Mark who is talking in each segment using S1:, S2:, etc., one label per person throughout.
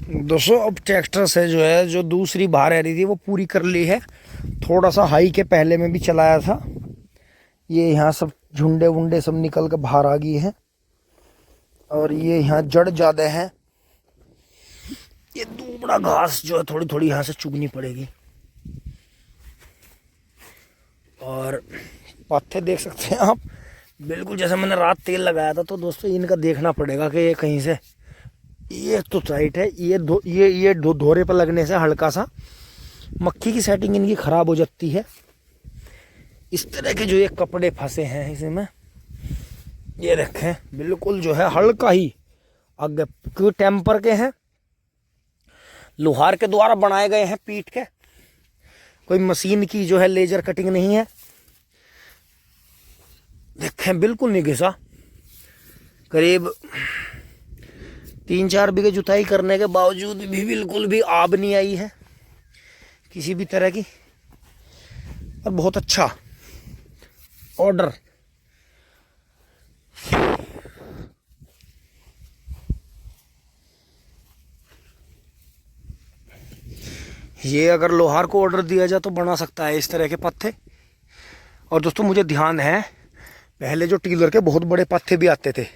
S1: दोस्तों अब ट्रैक्टर से जो है जो दूसरी बाहर आ रही थी वो पूरी कर ली है। थोड़ा सा हाई के पहले में भी चलाया था। ये यहाँ सब झुंडे वुंडे सब निकल कर बाहर आ गई हैं और ये यहाँ जड़ ज़्यादा है। ये दुबड़ा घास जो है थोड़ी थोड़ी यहाँ से चुगनी पड़ेगी। और पत्ते देख सकते हैं आप, बिल्कुल जैसे मैंने रात तेल लगाया था। तो दोस्तों इनका देखना पड़ेगा कि ये कहीं से, ये तो टाइट है, ये धोरे पर लगने से हल्का सा मक्खी की सेटिंग इनकी ख़राब हो जाती है। इस तरह के जो ये कपड़े फंसे हैं इसमें, ये रखें बिल्कुल जो है हल्का ही आगे, क्योंकि टेम्पर के हैं, लोहार के द्वारा बनाए गए हैं पीठ के, कोई मशीन की जो है लेजर कटिंग नहीं है। देखें बिल्कुल नहीं घिसा। करीब 3-4 बीघे जुताई करने के बावजूद भी बिल्कुल भी आब नहीं आई है किसी भी तरह की। और बहुत अच्छा ऑर्डर। ये अगर लोहार को ऑर्डर दिया जाए तो बना सकता है इस तरह के पत्ते। और दोस्तों मुझे ध्यान है, पहले जो टीलर के बहुत बड़े पत्ते भी आते थे,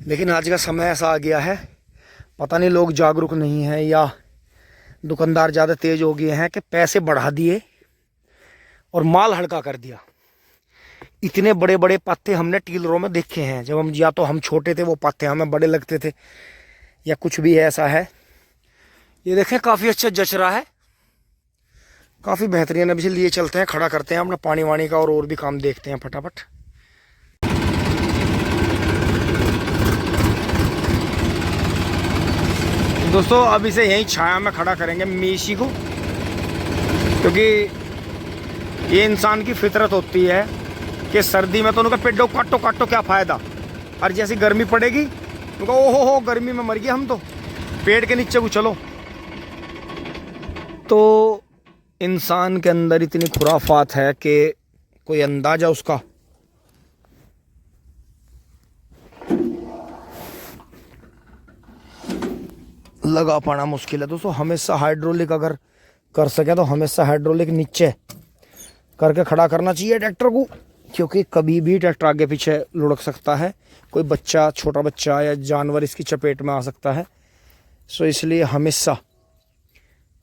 S1: लेकिन आज का समय ऐसा आ गया है, पता नहीं लोग जागरूक नहीं हैं या दुकानदार ज़्यादा तेज हो गए हैं कि पैसे बढ़ा दिए और माल हल्का कर दिया। इतने बड़े बड़े पत्ते हमने टीलरों में देखे हैं जब हम, या तो हम छोटे थे वो पत्ते हमें बड़े लगते थे या कुछ भी ऐसा है। ये देखें काफ़ी अच्छा जच रहा है, काफ़ी बेहतरीन। अभी लिए चलते हैं, खड़ा करते हैं अपना पानी वानी का और भी काम देखते हैं फटाफट। दोस्तों अब इसे यहीं छाया में खड़ा करेंगे मीशी को, क्योंकि ये इंसान की फितरत होती है कि सर्दी में तो उनका पेड़ों काटो काटो क्या फ़ायदा, और जैसी गर्मी पड़ेगी उनका ओहो हो गर्मी में मर गए हम तो, पेड़ के नीचे को चलो। तो इंसान के अंदर इतनी खुराफात है कि कोई अंदाज़ा उसका। लगा पाना मुश्किल है दोस्तों। हमेशा हाइड्रोलिक अगर कर सके तो हमेशा हाइड्रोलिक नीचे करके खड़ा करना चाहिए ट्रैक्टर को, क्योंकि कभी भी ट्रैक्टर आगे पीछे लुढ़क सकता है, कोई बच्चा, छोटा बच्चा या जानवर इसकी चपेट में आ सकता है। सो इसलिए हमेशा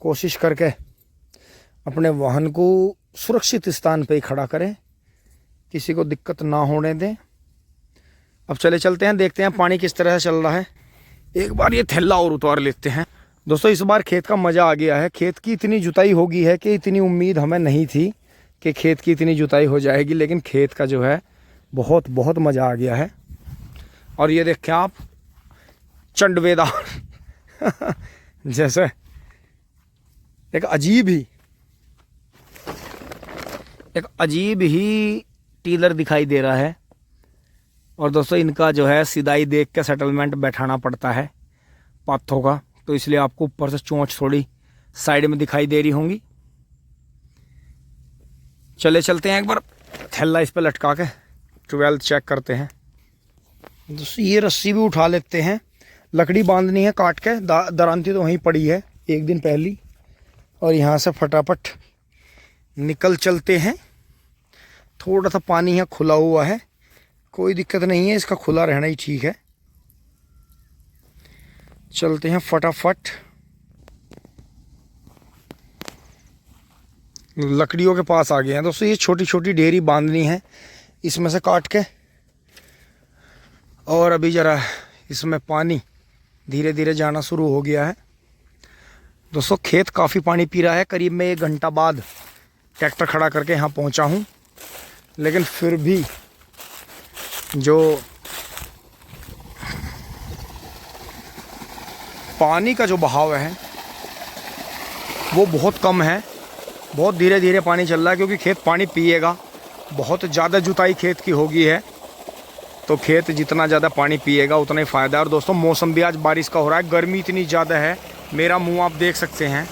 S1: कोशिश करके अपने वाहन को सुरक्षित स्थान पे ही खड़ा करें, किसी को दिक्कत ना होने दें। अब चलते हैं, देखते हैं पानी किस तरह से चल रहा है। एक बार ये थैला और उतार लेते हैं। दोस्तों इस बार खेत का मज़ा आ गया है। खेत की इतनी जुताई हो गई है कि इतनी उम्मीद हमें नहीं थी कि खेत की इतनी जुताई हो जाएगी, लेकिन खेत का जो है बहुत बहुत मज़ा आ गया है। और ये देखें आप, चंडवेदार जैसे एक अजीब ही टीलर दिखाई दे रहा है। और दोस्तों इनका जो है सिदाई देख के सेटलमेंट बैठाना पड़ता है पाथों का, तो इसलिए आपको ऊपर से चोंच थोड़ी साइड में दिखाई दे रही होंगी। चलते हैं एक बार थैला इस पर लटका के 12 चेक करते हैं। दोस्तों ये रस्सी भी उठा लेते हैं, लकड़ी बांधनी है काट के, दरांती तो वहीं पड़ी है एक दिन पहली। और यहाँ से फटाफट निकल चलते हैं। थोड़ा सा पानी है खुला हुआ है, कोई दिक्कत नहीं है, इसका खुला रहना ही ठीक है। चलते हैं फटाफट। लकड़ियों के पास आ गए हैं दोस्तों। ये छोटी छोटी ढेरी बांधनी है इसमें से काट के। और अभी ज़रा इसमें पानी धीरे धीरे जाना शुरू हो गया है दोस्तों। खेत काफ़ी पानी पी रहा है। करीब मैं 1 घंटा बाद ट्रैक्टर खड़ा करके यहाँ पहुँचा हूँ, लेकिन फिर भी जो पानी का जो बहाव है वो बहुत कम है, बहुत धीरे धीरे पानी चल रहा है, क्योंकि खेत पानी पिएगा। बहुत ज़्यादा जुताई खेत की होगी है, तो खेत जितना ज़्यादा पानी पिएगा उतना ही फ़ायदा है। और दोस्तों मौसम भी आज बारिश का हो रहा है, गर्मी इतनी ज़्यादा है, मेरा मुंह आप देख सकते हैं,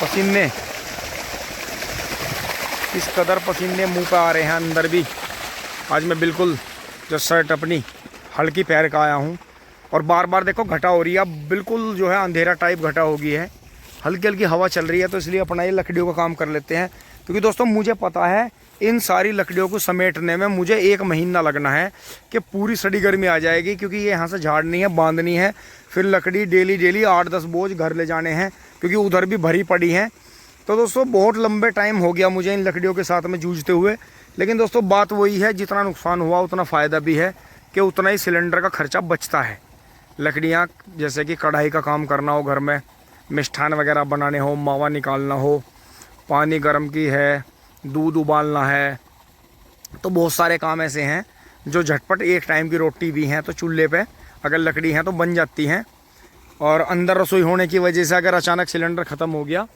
S1: पसीने इस कदर पसीने मुंह पे आ रहे हैं अंदर भी। आज मैं बिल्कुल जो शर्ट अपनी हल्की पहन के आया हूँ, और बार बार देखो घटा हो रही है, अब बिल्कुल जो है अंधेरा टाइप घटा हो गई है, हल्की हल्की हवा चल रही है। तो इसलिए अपना ये लकड़ियों का काम कर लेते हैं, क्योंकि दोस्तों मुझे पता है इन सारी लकड़ियों को समेटने में मुझे 1 महीना लगना है कि पूरी सड़ी गर्मी आ जाएगी, क्योंकि ये यहाँ से झाड़नी है, बांधनी है, फिर लकड़ी डेली डेली 8-10 बोझ घर ले जाने हैं, क्योंकि उधर भी भरी पड़ी हैं। तो दोस्तों बहुत लंबे टाइम हो गया मुझे इन लकड़ियों के साथ में जूझते हुए, लेकिन दोस्तों बात वही है, जितना नुकसान हुआ उतना फ़ायदा भी है कि उतना ही सिलेंडर का खर्चा बचता है। लकड़ियाँ जैसे कि कढ़ाई का काम करना हो, घर में मिष्ठान वगैरह बनाने हो, मावा निकालना हो, पानी गर्म की है, दूध उबालना है, तो बहुत सारे काम ऐसे हैं जो झटपट, एक टाइम की रोटी भी हैं तो चूल्हे पे अगर लकड़ी है तो बन जाती हैं। और अंदर रसोई होने की वजह से अगर अचानक सिलेंडर ख़त्म हो गया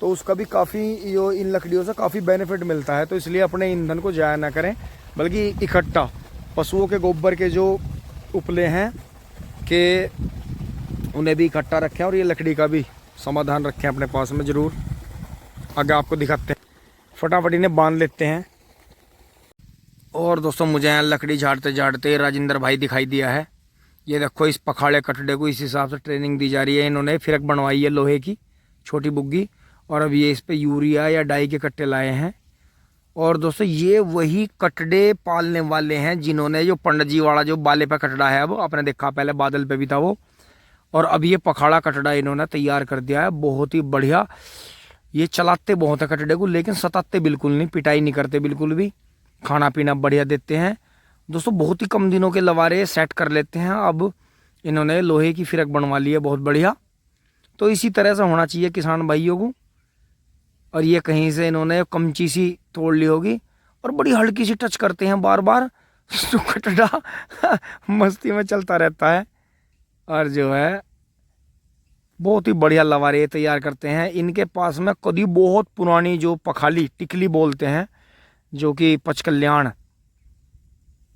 S1: तो उसका भी काफ़ी जो इन लकड़ियों से काफ़ी बेनिफिट मिलता है। तो इसलिए अपने ईंधन को ज़ाया ना करें, बल्कि इकट्ठा पशुओं के गोबर के जो उपले हैं कि उन्हें भी इकट्ठा रखें, और ये लकड़ी का भी समाधान रखें अपने पास में ज़रूर। आगे आपको दिखाते हैं, फटाफट इन्हें बांध लेते हैं। और दोस्तों मुझे यहाँ लकड़ी झाड़ते झाड़ते राजेंद्र भाई दिखाई दिया है। ये देखो इस पखाड़े कटड़े को इस हिसाब से ट्रेनिंग दी जा रही है। इन्होंने फिरक बनवाई है लोहे की, छोटी बुग्गी, और अब ये इस पे यूरिया या डाई के कट्टे लाए हैं। और दोस्तों ये वही कटड़े पालने वाले हैं जिन्होंने जो पंडित जी वाला जो बाले पे कटड़ा है, अब आपने देखा पहले बादल पे भी था वो, और अब ये पखाड़ा कटड़ा इन्होंने तैयार कर दिया है। बहुत ही बढ़िया, ये चलाते बहुत है कटड़े को, लेकिन सताते बिल्कुल नहीं, पिटाई नहीं करते बिल्कुल भी, खाना पीना बढ़िया देते हैं। दोस्तों बहुत ही कम दिनों के लवारे सेट कर लेते हैं। अब इन्होंने लोहे की फिरक बनवा ली है, बहुत बढ़िया। तो इसी तरह से होना चाहिए किसान भाइयों को। और ये कहीं से इन्होंने कमची सी तोड़ ली होगी और बड़ी हल्की सी टच करते हैं बार बार, तो कटड़ा मस्ती में चलता रहता है। और जो है बहुत ही बढ़िया लवारे तैयार करते हैं। इनके पास में कभी बहुत पुरानी जो पखाली टिकली बोलते हैं, जो कि पचकल्याण,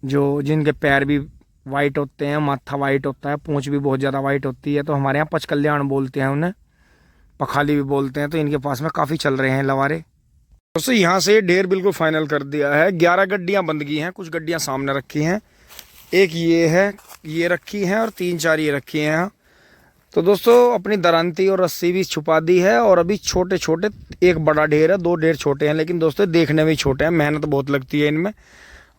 S1: जो जिनके पैर भी वाइट होते हैं, माथा वाइट होता है, पूंछ भी बहुत ज़्यादा वाइट होती है, तो हमारे यहाँ पचकल्याण बोलते हैं उन्हें, पखाली भी बोलते हैं। तो इनके पास में काफ़ी चल रहे हैं लवारे। दोस्तों यहाँ से ढेर बिल्कुल फाइनल कर दिया है। 11 गड्डियाँ बंद की हैं, कुछ गड्डियाँ सामने रखी हैं, एक ये है, ये रखी हैं, और 3-4 ये रखी हैं। तो दोस्तों अपनी दरांती और रस्सी भी छुपा दी है, और अभी छोटे छोटे, एक बड़ा ढेर है, 2 ढेर छोटे हैं, लेकिन दोस्तों देखने में ही छोटे हैं, मेहनत बहुत लगती है इनमें।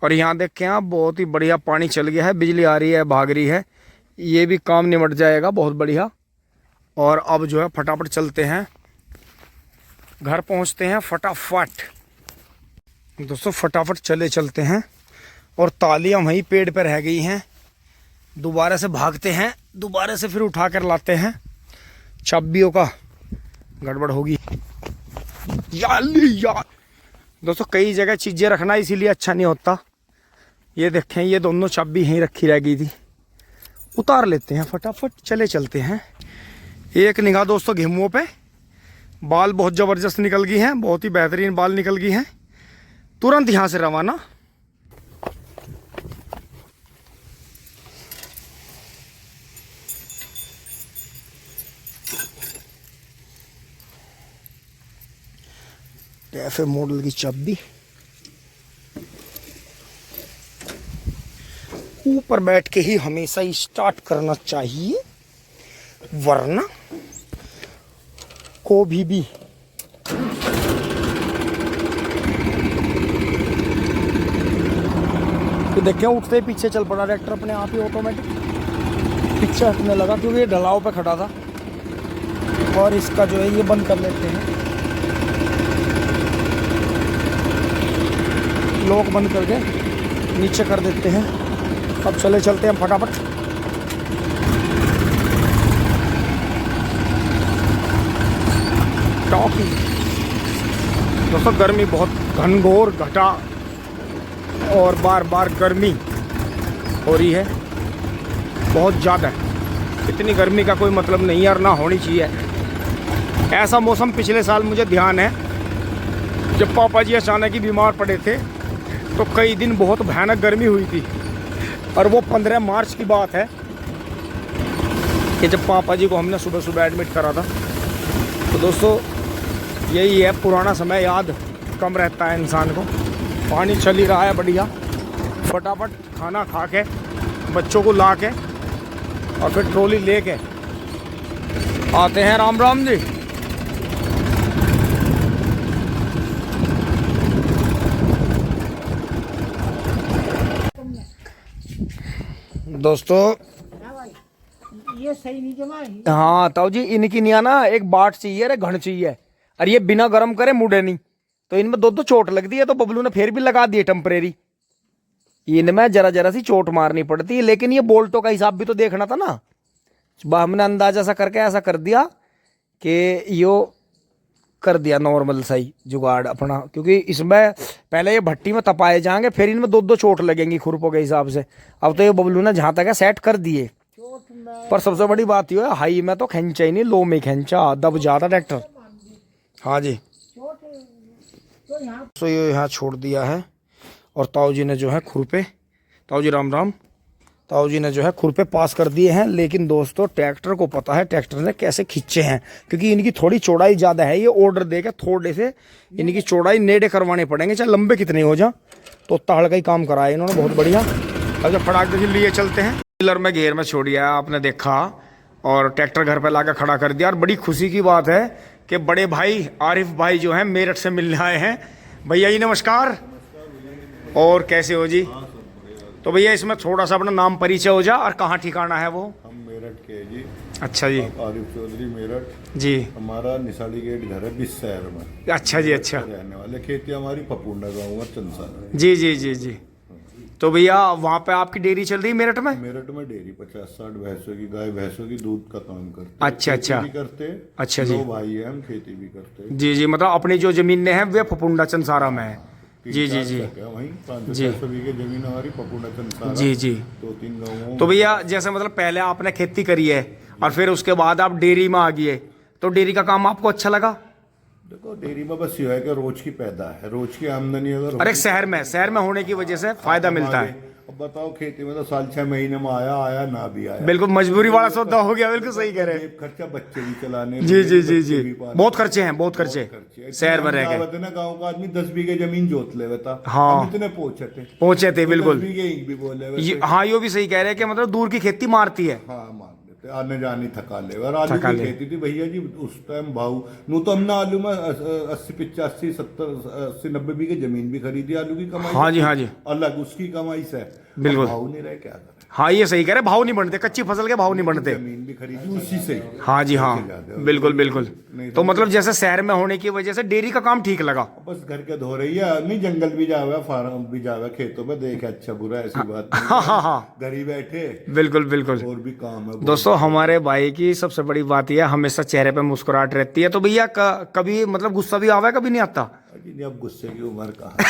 S1: और यहाँ देखें आप, बहुत ही बढ़िया पानी चल गया है, बिजली आ रही है, भाग रही है, ये भी काम निमट जाएगा, बहुत बढ़िया। और अब जो है फटाफट चलते हैं, घर पहुँचते हैं फटाफट। दोस्तों फटाफट चलते हैं, और तालियाँ वहीं पेड़ पर रह गई हैं, दोबारा से भागते हैं, दोबारा से फिर उठा कर लाते हैं। चाबियों का गड़बड़ होगी यार। दोस्तों कई जगह चीज़ें रखना इसीलिए अच्छा नहीं होता। ये देखें, ये दोनों चाबी यहीं रखी रह गई थी, उतार लेते हैं फटाफट, चलते हैं। एक निगाह दोस्तों घेमुओं पे, बाल बहुत ज़बरदस्त निकल गई हैं, बहुत ही बेहतरीन बाल निकल गई हैं। तुरंत यहाँ से रवाना। कैफे मॉडल की चाबी ऊपर बैठ के ही हमेशा स्टार्ट करना चाहिए, वरना को भी तो देखें उठते ही पीछे चल पड़ा ट्रैक्टर अपने आप ही, ऑटोमेटिक पीछे हटने लगा, क्योंकि ये ढलाव पे खड़ा था। और इसका जो है ये बंद कर लेते हैं, लॉक बंद करके नीचे कर देते हैं। अब चलते हैं फटाफट। टॉपी दोस्तों, गर्मी बहुत घनघोर घटा और बार बार गर्मी हो रही है, बहुत ज़्यादा। इतनी गर्मी का कोई मतलब नहीं है और ना होनी चाहिए। ऐसा मौसम पिछले साल मुझे ध्यान है, जब पापा जी अचानक ही बीमार पड़े थे तो कई दिन बहुत भयानक गर्मी हुई थी। और वो 15 मार्च की बात है कि जब पापा जी को हमने सुबह सुबह एडमिट करा था। तो दोस्तों यही है, पुराना समय याद कम रहता है इंसान को। पानी चल ही रहा है बढ़िया, फटाफट खाना खा के बच्चों को ला के और फिर ट्रॉली लेके आते हैं। राम राम जी। दोस्तों
S2: ये सही नहीं जमा है।
S1: हाँ ताऊ जी, इनकी नहीं आना एक बाट चाहिए, अरे घन चाहिए। और ये बिना गर्म करे मुड़े नहीं, तो इनमें दो चोट लगती है। तो बबलू ने फिर भी लगा दी टेम्परेरी। इनमें जरा जरा सी चोट मारनी पड़ती है, लेकिन ये बोल्टों का हिसाब भी तो देखना था ना। हमने अंदाजा सा करके ऐसा कर दिया कि यो कर दिया नॉर्मल सही जुगाड़ अपना, क्योंकि इसमें पहले ये भट्टी में तपाए जाएंगे, फिर इनमें दो चोट लगेंगी खुरपों के हिसाब से। अब तो ये बबलू ने जहाँ तक है सेट कर दिए, पर सबसे बड़ी बात ये है हाई में तो खींचा ही नहीं, लो में खींचा, दब जाता ट्रैक्टर। हाँ जी, तो ये यहाँ छोड़ दिया है। और ताऊ जी ने जो है खुरपे, ताऊ जी राम राम, ताऊ जी ने जो है खुरपे पास कर दिए हैं। लेकिन दोस्तों ट्रैक्टर को पता है ट्रैक्टर ने कैसे खींचे हैं, क्योंकि इनकी थोड़ी चौड़ाई ज़्यादा है। ये ऑर्डर देकर थोड़े से इनकी चौड़ाई नेड़े करवाने पड़ेंगे, चाहे लंबे कितने हो जा। तो ताड़ का ही काम कराया इन्होंने, बहुत बढ़िया। अब जब फटाक से लिए चलते हैं। पिलर में घेर में छोड़िया आपने देखा, और ट्रैक्टर घर पर लाकर खड़ा कर दिया। और बड़ी खुशी की बात है कि बड़े भाई आरिफ भाई जो हैं मेरठ से मिलने आए हैं। भैया जी नमस्कार। और कैसे हो जी? तो भैया इसमें थोड़ा सा अपना नाम परिचय हो जा, और कहाँ ठिकाना है वो?
S3: हम मेरठ के हैं जी।
S1: अच्छा जी।
S3: आरिफ चौधरी मेरठ
S1: जी।
S3: हमारा निशाली गेट घर है 20 शहर में।
S1: अच्छा जी, अच्छा।
S3: रहने वाले, खेती हमारी पपुंडा गाँव में चंदसार।
S1: जी जी जी जी। तो भैया वहाँ पे आपकी डेयरी चल रही है मेरठ में?
S3: मेरठ में डेयरी 50-60 भैंसों की, गाय भैंसों की दूध का काम करते हैं।
S1: अच्छा अच्छा।
S3: भी करते हैं।
S1: अच्छा जी।
S3: 2 भाई हैं, हम खेती भी करते हैं।
S1: जी जी, मतलब अपनी जो जमीनें हैं वे फपुंडा चंसारा में है। जी जी जी
S3: वहीं 500
S1: जी।
S3: बीघे जमीन हमारी पपुंडा चंदसारा।
S1: जी जी।
S3: 2-3 गाँवों।
S1: तो भैया जैसे मतलब पहले आपने खेती करी है और फिर उसके बाद आप डेयरी में आ गए, तो डेयरी का काम आपको अच्छा लगा?
S3: देखो डेयरी में बस ये है कि रोज की पैदा है, रोज की आमदनी अगर।
S1: अरे शहर में होने की वजह से फायदा मिलता है।
S3: अब बताओ खेती में तो साल 6 महीने में आया ना भी आया।
S1: बिल्कुल मजबूरी वाला सौदा हो गया, बिल्कुल सही कह रहे हैं।
S3: जेब खर्चा, बच्चे भी चलाने।
S1: जी जी जी जी,
S3: बच्चे भी पालने।
S1: बहुत खर्चे हैं, बहुत खर्चे शहर में रह गए।
S3: ना गाँव का आदमी 10 बीघे जमीन जोत ले बता।
S1: हाँ।
S3: हम इतने
S1: पहुंचे थे बिल्कुल।
S3: 10 बीघे ईंट भी बोले।
S1: हाँ यो भी सही कह रहे हैं कि मतलब दूर की खेती मारती है।
S3: हाँ मान लेते, आने जाने थका ले। और आलू की खेती थी भैया जी उस टाइम भाव नू, तो हमने आलू में 80-85-70-80-90 बीघे जमीन भी खरीदी आलू की कमाई।
S1: हाँ जी, हाँ जी।
S3: अलग उसकी कमाई से
S1: बिल्कुल।
S3: भाव नहीं रहे, क्या करें।
S1: हाँ ये सही कह रहे, भाव नहीं बढ़ते, कच्ची फसल के भाव नहीं बढ़ते।
S3: जमीन भी खरीदी उसी से।
S1: हाँ जी हाँ, बिल्कुल बिल्कुल। तो मतलब जैसे शहर में होने की वजह से डेयरी का काम ठीक लगा।
S3: बस घर के धो रही है, नहीं जंगल भी जावे, फार्म भी जावे, खेतों में देखे अच्छा बुरा ऐसी बात नहीं।
S1: हाँ हाँ हाँ,
S3: घर ही बैठे
S1: बिल्कुल बिल्कुल।
S3: और भी काम है।
S1: दोस्तों हमारे भाई की सबसे बड़ी बात यह हमेशा चेहरे पे मुस्कुराहट रहती है। तो भैया कभी मतलब गुस्सा भी आवा है, कभी नहीं आता?
S3: नहीं, अब गुस्से की उम्र कहाँ है।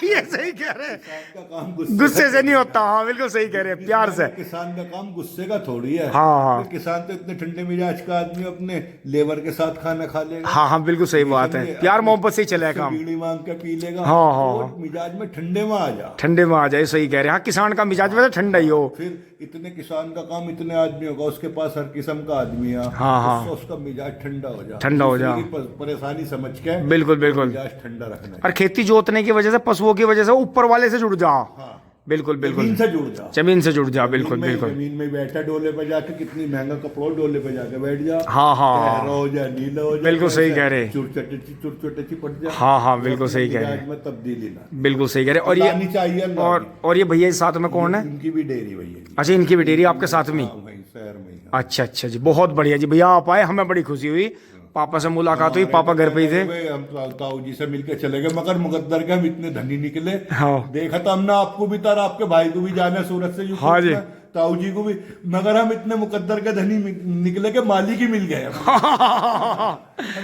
S1: ये सही कह रहे हैं,
S3: का काम
S1: गुस्से से नहीं होता। हाँ बिल्कुल सही कह रहे हैं, प्यार से।
S3: किसान का काम गुस्से का थोड़ी है।
S1: हाँ हाँ,
S3: किसान तो इतने ठंडे मिजाज का आदमी अपने लेबर के साथ खाना खा लेगा।
S1: हाँ हाँ बिल्कुल सही बात है, प्यार मोहब्बत से ही चलेगा काम।
S3: बीड़ी मांग के पी लेगा।
S1: हाँ हाँ
S3: और मिजाज में ठंडे में आ जा,
S1: ठंडे में आ जाए, सही कह रहे हैं। हाँ किसान का मिजाज वैसे ठंडा ही हो।
S3: फिर इतने किसान का काम इतने आदमियों का, उसके पास हर किस्म का आदमी है।
S1: हाँ हाँ,
S3: उसका मिजाज ठंडा हो जा,
S1: ठंडा हो जा,
S3: परेशानी समझ के
S1: बिल्कुल बिल्कुल।
S3: मिजाज ठंडा रखना।
S1: और खेती जोतने की वजह से, पशुओं की वजह से ऊपर वाले से जुड़ जा।
S3: हाँ
S1: बिल्कुल बिल्कुल,
S3: जमीन से जुड़ जा,
S1: जमीन से जुड़ जा, बिल्कुल बिल्कुल।
S3: जमीन में बैठा डोले पे जाके, कितनी महंगा कपड़ा डोले पे जाके बैठ जा।
S1: हाँ हाँ,
S3: हो जा, नीला हो जा,
S1: बिल्कुल सही कह रहे।
S3: चुरचटे पट जा।
S1: हाँ हाँ बिल्कुल सही कह रहे,
S3: में तब्दीली ना,
S1: बिल्कुल सही कह रहे। और ये
S3: चाहिए।
S1: और ये भैया साथ में कौन है?
S3: इनकी भी डेयरी भैया।
S1: अच्छा इनकी भी डेयरी आपके साथ में?
S3: शहर में।
S1: अच्छा अच्छा जी, बहुत बढ़िया जी। भैया आप आए, हमें बड़ी खुशी हुई, पापा से मुलाकात हुई, पापा घर पे ही थे।
S3: हम ताऊ जी से मिलके चले गए, मगर मुकद्दर के हम इतने धनी निकले।
S1: हाँ
S3: देखा था हमने आपको भी, तार आपके भाई को भी जाना सूरत से।
S1: हाँ जी,
S3: ताऊ जी को भी, मगर हम इतने मुकद्दर के धनी निकले के मालिक ही मिल गए। हम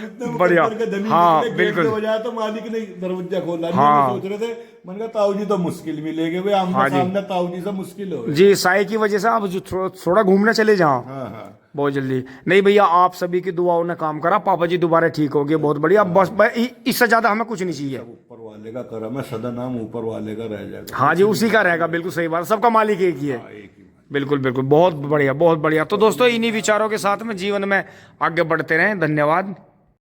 S3: इतने
S1: बढ़िया।
S3: मुकद्दर के धनी
S1: हाँ
S3: निकले,
S1: बिल्कुल
S3: हो जाए तो मालिक ने दरवाजा खोला।
S1: हाँ,
S3: सोच रहे थे, मैंने कहा ताऊ जी तो मुश्किल मिलेंगे भाई, आमने सामने ताऊ जी से मुश्किल हो
S1: जी। साई की वजह से आप थोड़ा घूमने चले जाओ।
S3: हाँ हाँ
S1: बहुत जल्दी। नहीं भैया आप सभी की दुआओं ने काम करा, पापा जी दोबारा ठीक हो गए, बहुत बढ़िया। बस इससे ज्यादा हमें कुछ नहीं चाहिए।
S3: ऊपर वाले का करम है, सदा नाम ऊपर वाले का रह जाएगा।
S1: हाँ जी, उसी का रहेगा, बिल्कुल सही बात। सबका मालिक एक ही है। बिल्कुल बिल्कुल, बहुत बढ़िया बहुत बढ़िया। तो दोस्तों इन्हीं विचारों के साथ में जीवन में आगे बढ़ते रहें। धन्यवाद।